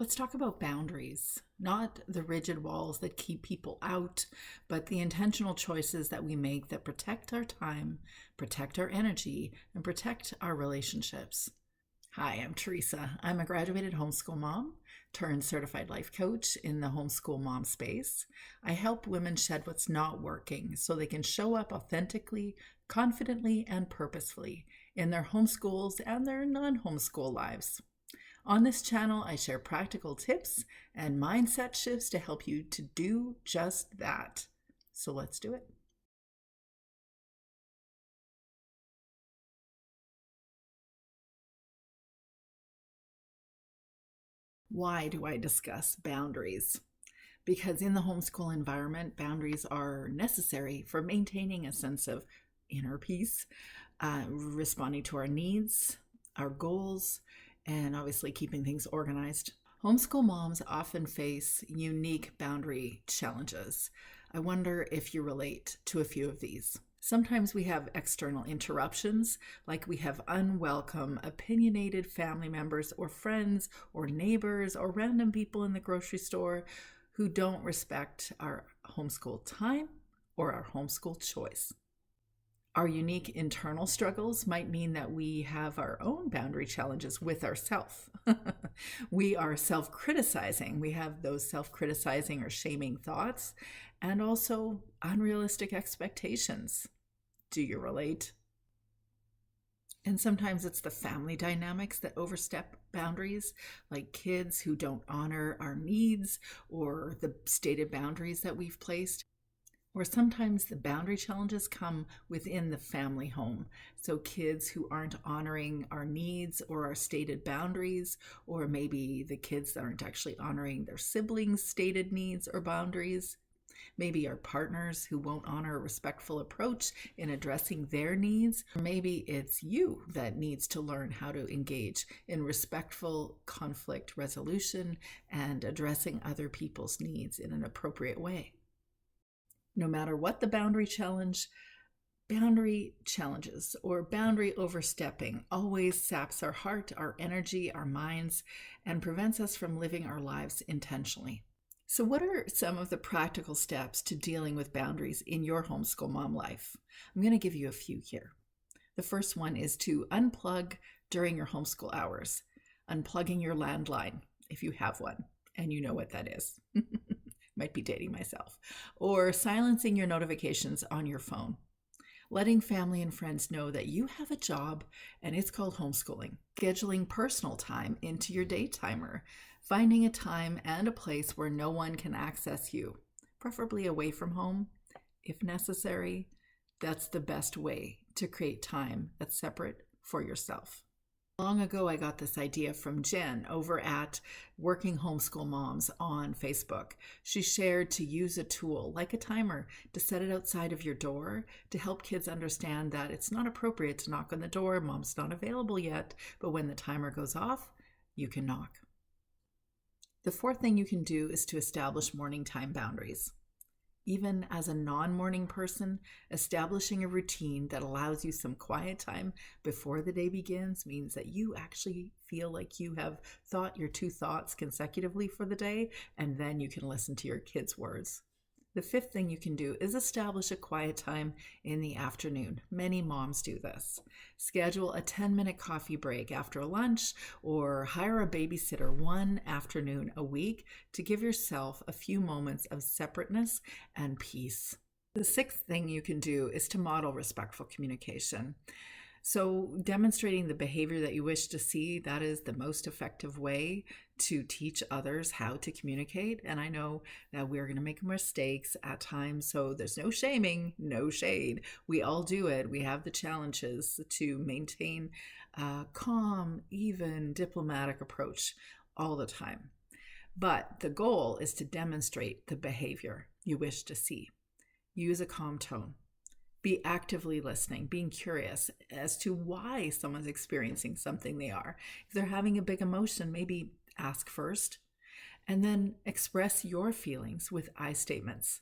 Let's talk about boundaries, not the rigid walls that keep people out, but the intentional choices that we make that protect our time, protect our energy, and protect our relationships. Hi, I'm Teresa. I'm a graduated homeschool mom turned certified life coach in the homeschool mom space. I help women shed what's not working so they can show up authentically, confidently, and purposefully in their homeschools and their non-homeschool lives. On this channel, I share practical tips and mindset shifts to help you to do just that. So let's do it. Why do I discuss boundaries? Because in the homeschool environment, boundaries are necessary for maintaining a sense of inner peace, responding to our needs, our goals, and obviously keeping things organized. Homeschool moms often face unique boundary challenges. I wonder if you relate to a few of these. Sometimes we have external interruptions, like we have unwelcome, opinionated family members or friends or neighbors or random people in the grocery store who don't respect our homeschool time or our homeschool choice. Our unique internal struggles might mean that we have our own boundary challenges with ourselves. We are self-criticizing. We have those self-criticizing or shaming thoughts and also unrealistic expectations. Do you relate? And sometimes it's the family dynamics that overstep boundaries, like kids who don't honor our needs or the stated boundaries that we've placed. Or sometimes the boundary challenges come within the family home. So kids who aren't honoring our needs or our stated boundaries, or maybe the kids that aren't actually honoring their siblings' stated needs or boundaries. Maybe our partners who won't honor a respectful approach in addressing their needs. Or maybe it's you that needs to learn how to engage in respectful conflict resolution and addressing other people's needs in an appropriate way. No matter what the boundary challenges or boundary overstepping always saps our heart, our energy, our minds, and prevents us from living our lives intentionally. So what are some of the practical steps to dealing with boundaries in your homeschool mom life? I'm going to give you a few here. The first one is to unplug during your homeschool hours, unplugging your landline if you have one, and you know what that is. Might be dating myself. Or silencing your notifications on your phone. Letting family and friends know that you have a job and it's called homeschooling. Scheduling personal time into your day timer. Finding a time and a place where no one can access you, preferably away from home if necessary. That's the best way to create time that's separate for yourself. Long ago, I got this idea from Jen over at Working Homeschool Moms on Facebook. She shared to use a tool like a timer to set it outside of your door to help kids understand that it's not appropriate to knock on the door. Mom's not available yet, but when the timer goes off, you can knock. The fourth thing you can do is to establish morning time boundaries. Even as a non-morning person, establishing a routine that allows you some quiet time before the day begins means that you actually feel like you have thought your two thoughts consecutively for the day, and then you can listen to your kids' words. The fifth thing you can do is establish a quiet time in the afternoon. Many moms do this. Schedule a 10-minute coffee break after lunch or hire a babysitter one afternoon a week to give yourself a few moments of separateness and peace. The sixth thing you can do is to model respectful communication. So demonstrating the behavior that you wish to see, that is the most effective way to teach others how to communicate. And I know that we're going to make mistakes at times, so there's no shaming, no shade. We all do it. We have the challenges to maintain a calm, even diplomatic approach all the time. But the goal is to demonstrate the behavior you wish to see. Use a calm tone. Be actively listening, being curious as to why someone's experiencing something they are. If they're having a big emotion, maybe ask first, and then express your feelings with I statements.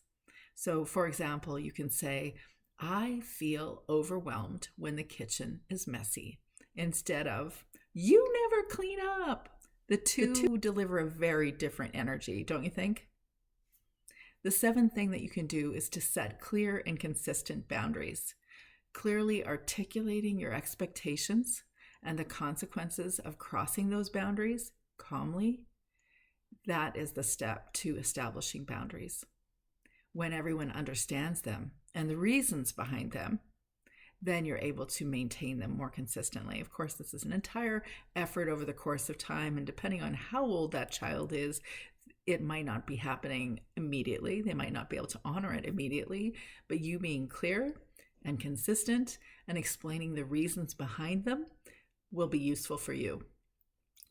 So, for example, you can say, I feel overwhelmed when the kitchen is messy, instead of, you never clean up. The two deliver a very different energy, don't you think? The seventh thing that you can do is to set clear and consistent boundaries. Clearly articulating your expectations and the consequences of crossing those boundaries calmly, that is the step to establishing boundaries. When everyone understands them and the reasons behind them, then you're able to maintain them more consistently. Of course, this is an entire effort over the course of time, and depending on how old that child is, it might not be happening immediately. They might not be able to honor it immediately, but you being clear and consistent and explaining the reasons behind them will be useful for you.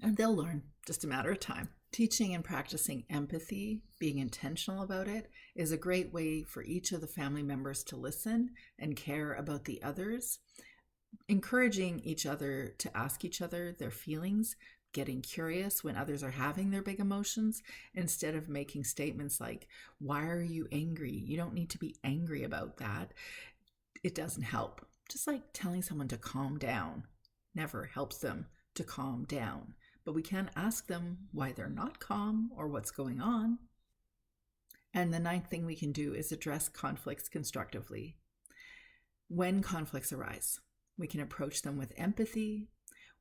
And they'll learn, just a matter of time. Teaching and practicing empathy, being intentional about it, is a great way for each of the family members to listen and care about the others, encouraging each other to ask each other their feelings, getting curious when others are having their big emotions, instead of making statements like, "Why are you angry? You don't need to be angry about that." It doesn't help. Just like telling someone to calm down never helps them to calm down. But we can ask them why they're not calm or what's going on. And the ninth thing we can do is address conflicts constructively. When conflicts arise, we can approach them with empathy.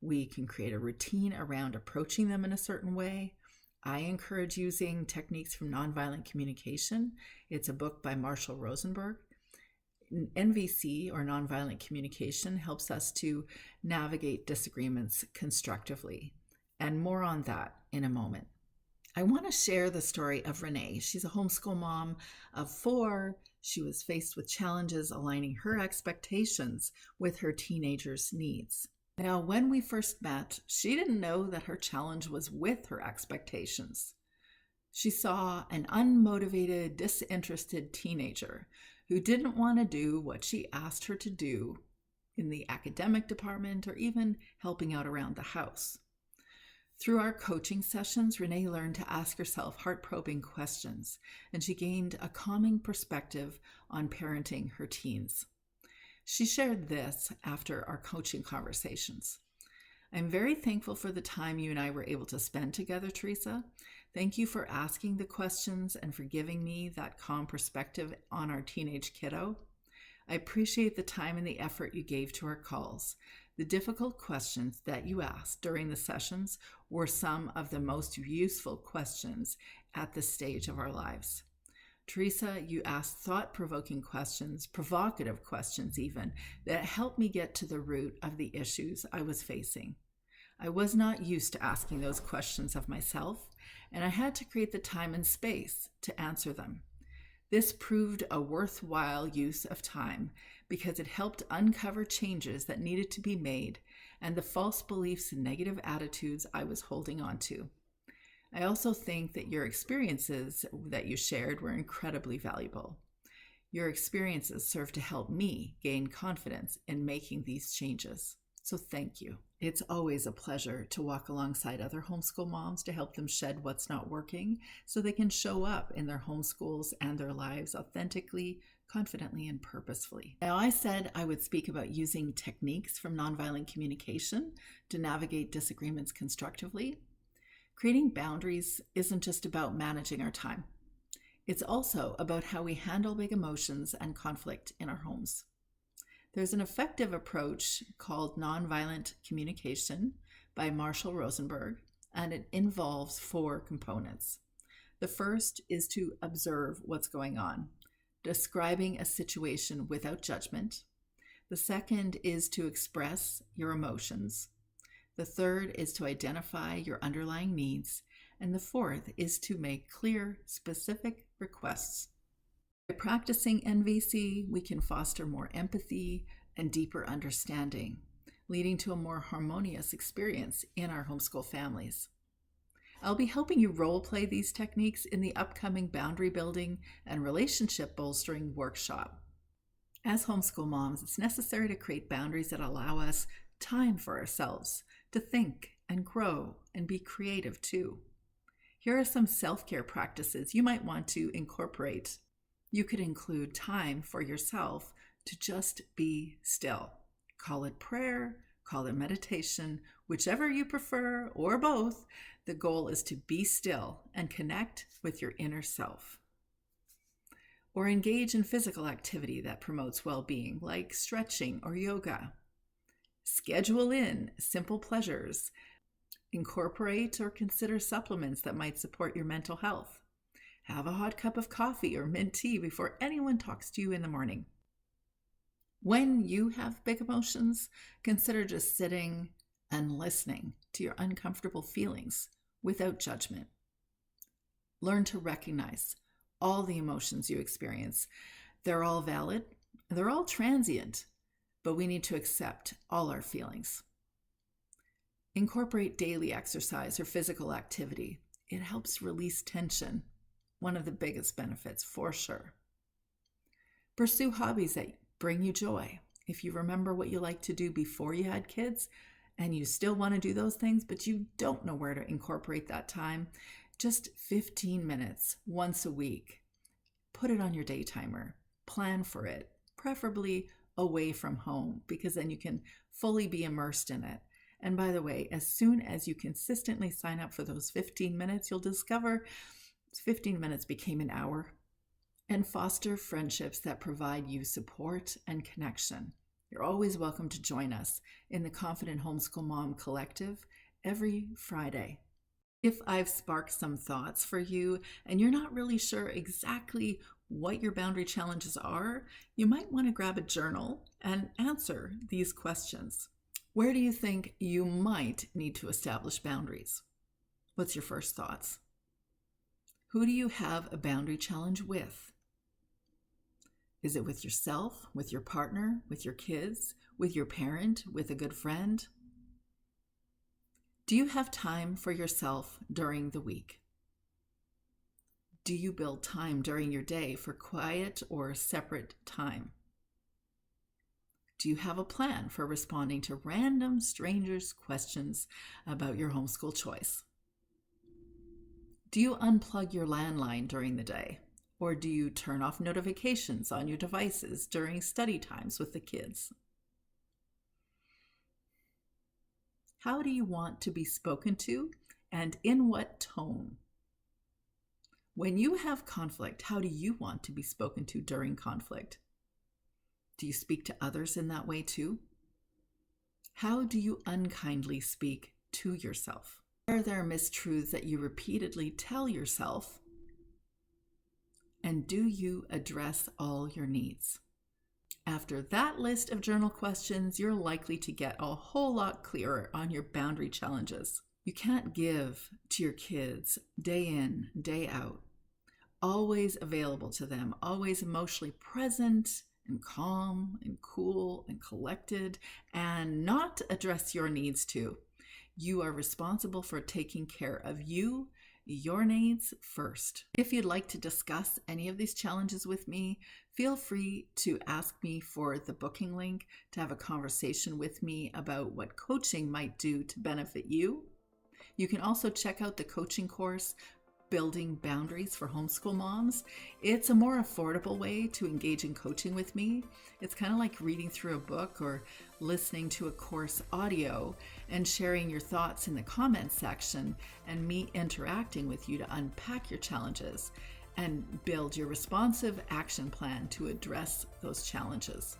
We can create a routine around approaching them in a certain way. I encourage using techniques from Nonviolent Communication. It's a book by Marshall Rosenberg. NVC, or Nonviolent Communication, helps us to navigate disagreements constructively. And more on that in a moment. I want to share the story of Renee. She's a homeschool mom of 4. She was faced with challenges aligning her expectations with her teenager's needs. Now, when we first met, she didn't know that her challenge was with her expectations. She saw an unmotivated, disinterested teenager who didn't want to do what she asked her to do in the academic department or even helping out around the house. Through our coaching sessions, Renee learned to ask herself heart-probing questions, and she gained a calming perspective on parenting her teens. She shared this after our coaching conversations. "I'm very thankful for the time you and I were able to spend together, Teresa. Thank you for asking the questions and for giving me that calm perspective on our teenage kiddo. I appreciate the time and the effort you gave to our calls. The difficult questions that you asked during the sessions were some of the most useful questions at this stage of our lives. Teresa, you asked thought-provoking questions, provocative questions even, that helped me get to the root of the issues I was facing. I was not used to asking those questions of myself, and I had to create the time and space to answer them. This proved a worthwhile use of time because it helped uncover changes that needed to be made and the false beliefs and negative attitudes I was holding on to. I also think that your experiences that you shared were incredibly valuable. Your experiences served to help me gain confidence in making these changes. So thank you. It's always a pleasure to walk alongside other homeschool moms to help them shed what's not working so they can show up in their homeschools and their lives authentically, confidently, and purposefully. Now, I said I would speak about using techniques from nonviolent communication to navigate disagreements constructively. Creating boundaries isn't just about managing our time. It's also about how we handle big emotions and conflict in our homes. There's an effective approach called Nonviolent Communication by Marshall Rosenberg, and it involves 4 components. The first is to observe what's going on, describing a situation without judgment. The second is to express your emotions. The third is to identify your underlying needs. And the fourth is to make clear, specific requests. By practicing NVC, we can foster more empathy and deeper understanding, leading to a more harmonious experience in our homeschool families. I'll be helping you role play these techniques in the upcoming boundary building and relationship bolstering workshop. As homeschool moms, it's necessary to create boundaries that allow us time for ourselves to think and grow and be creative too. Here are some self-care practices you might want to incorporate. You could include time for yourself to just be still. Call it prayer, call it meditation, whichever you prefer, or both. The goal is to be still and connect with your inner self. Or engage in physical activity that promotes well-being, like stretching or yoga. Schedule in simple pleasures. Incorporate or consider supplements that might support your mental health. Have a hot cup of coffee or mint tea before anyone talks to you in the morning. When you have big emotions, consider just sitting and listening to your uncomfortable feelings without judgment. Learn to recognize all the emotions you experience. They're all valid, they're all transient, but we need to accept all our feelings. Incorporate daily exercise or physical activity. It helps release tension, one of the biggest benefits for sure. Pursue hobbies that bring you joy. If you remember what you liked to do before you had kids and you still want to do those things, but you don't know where to incorporate that time, just 15 minutes once a week. Put it on your day timer. Plan for it, preferably away from home, because then you can fully be immersed in it. And by the way, as soon as you consistently sign up for those 15 minutes, you'll discover 15 minutes became an hour. And foster friendships that provide you support and connection. You're always welcome to join us in the Confident Homeschool Mom Collective every Friday. If I've sparked some thoughts for you and you're not really sure exactly what your boundary challenges are, you might want to grab a journal and answer these questions. Where do you think you might need to establish boundaries? What's your first thoughts? Who do you have a boundary challenge with? Is it with yourself, with your partner, with your kids, with your parent, with a good friend? Do you have time for yourself during the week? Do you build time during your day for quiet or separate time? Do you have a plan for responding to random strangers' questions about your homeschool choice? Do you unplug your landline during the day? Or do you turn off notifications on your devices during study times with the kids? How do you want to be spoken to, and in what tone? When you have conflict, how do you want to be spoken to during conflict? Do you speak to others in that way too? How do you unkindly speak to yourself? Are there mistruths that you repeatedly tell yourself? And do you address all your needs? After that list of journal questions, you're likely to get a whole lot clearer on your boundary challenges. You can't give to your kids day in, day out, always available to them, always emotionally present and calm and cool and collected, and not address your needs too. You are responsible for taking care of you, your needs first. If you'd like to discuss any of these challenges with me, feel free to ask me for the booking link to have a conversation with me about what coaching might do to benefit you. You can also check out the coaching course, Building Boundaries for Homeschool Moms. It's a more affordable way to engage in coaching with me. It's kind of like reading through a book or listening to a course audio and sharing your thoughts in the comments section and me interacting with you to unpack your challenges and build your responsive action plan to address those challenges.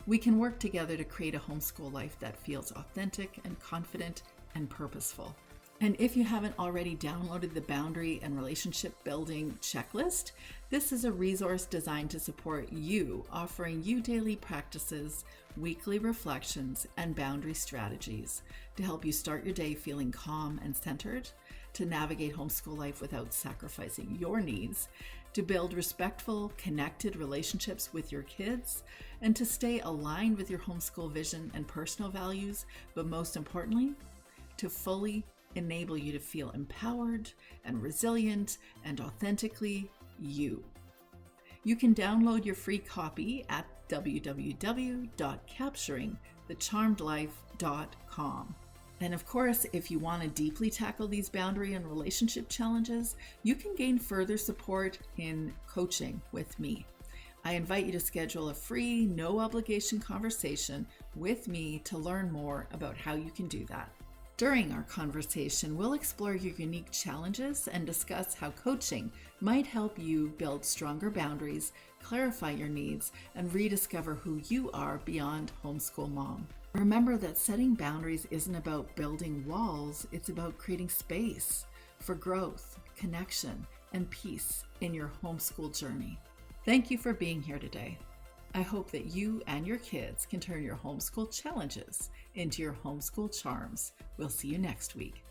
We can work together to create a homeschool life that feels authentic and confident and purposeful. And if you haven't already downloaded the Boundary and Relationship Building Checklist, this is a resource designed to support you, offering you daily practices, weekly reflections, and boundary strategies to help you start your day feeling calm and centered, to navigate homeschool life without sacrificing your needs, to build respectful, connected relationships with your kids, and to stay aligned with your homeschool vision and personal values, but most importantly, to fully enable you to feel empowered and resilient and authentically you. You can download your free copy at www.capturingthecharmedlife.com. And of course, if you want to deeply tackle these boundary and relationship challenges, you can gain further support in coaching with me. I invite you to schedule a free, no obligation conversation with me to learn more about how you can do that. During our conversation, we'll explore your unique challenges and discuss how coaching might help you build stronger boundaries, clarify your needs, and rediscover who you are beyond homeschool mom. Remember that setting boundaries isn't about building walls, it's about creating space for growth, connection, and peace in your homeschool journey. Thank you for being here today. I hope that you and your kids can turn your homeschool challenges into your homeschool charms. We'll see you next week.